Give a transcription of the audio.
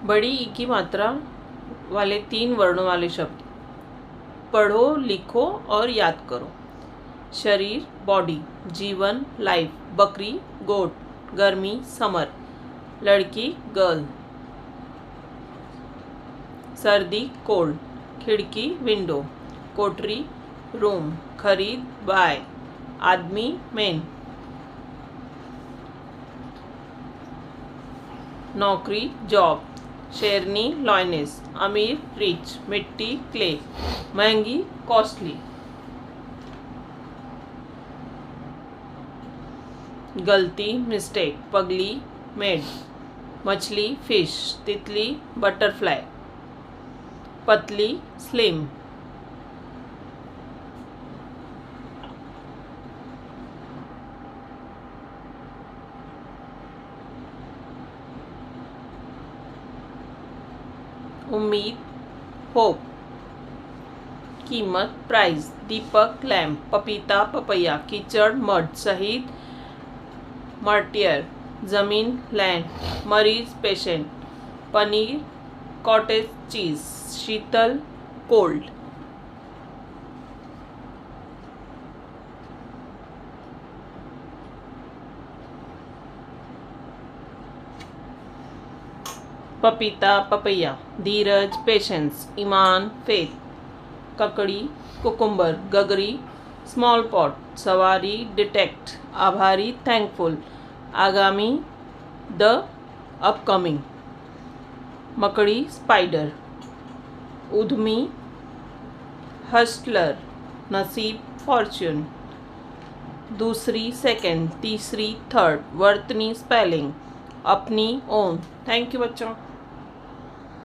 बड़ी ई की मात्रा वाले 3 वर्णों वाले शब्द। पढ़ो, लिखो और याद करो। शरीर बॉडी, जीवन लाइफ, बकरी गोट, गर्मी समर, लड़की गर्ल, सर्दी कोल्ड, खिड़की विंडो, कोठरी रूम, खरीद बाय, आदमी मैन, नौकरी जॉब, शेरनी लॉयनेस, अमीर रिच, मिट्टी क्ले, महंगी कॉस्टली, गलती मिस्टेक, पगली मेड, मछली फिश, तितली बटरफ्लाई, पतली स्लिम, उम्मीद होप, कीमत प्राइस, दीपक लैम्प, पपीता पपैया, कीचड़ मड, शहीद मार्टियर, ज़मीन लैंड, मरीज पेशेंट, पनीर कॉटेज चीज़, शीतल कोल्ड, पपीता पपैया, धीरज पेशेंस, ईमान फेथ, ककड़ी कुकुम्बर, गगरी स्मॉल पॉट, सवारी डिटेक्ट, आभारी थैंकफुल, आगामी द अपकमिंग, मकड़ी स्पाइडर, उद्यमी हस्टलर, नसीब फॉर्च्यून, दूसरी सेकंड, तीसरी थर्ड, वर्तनी स्पेलिंग, अपनी ओन। थैंक यू बच्चों।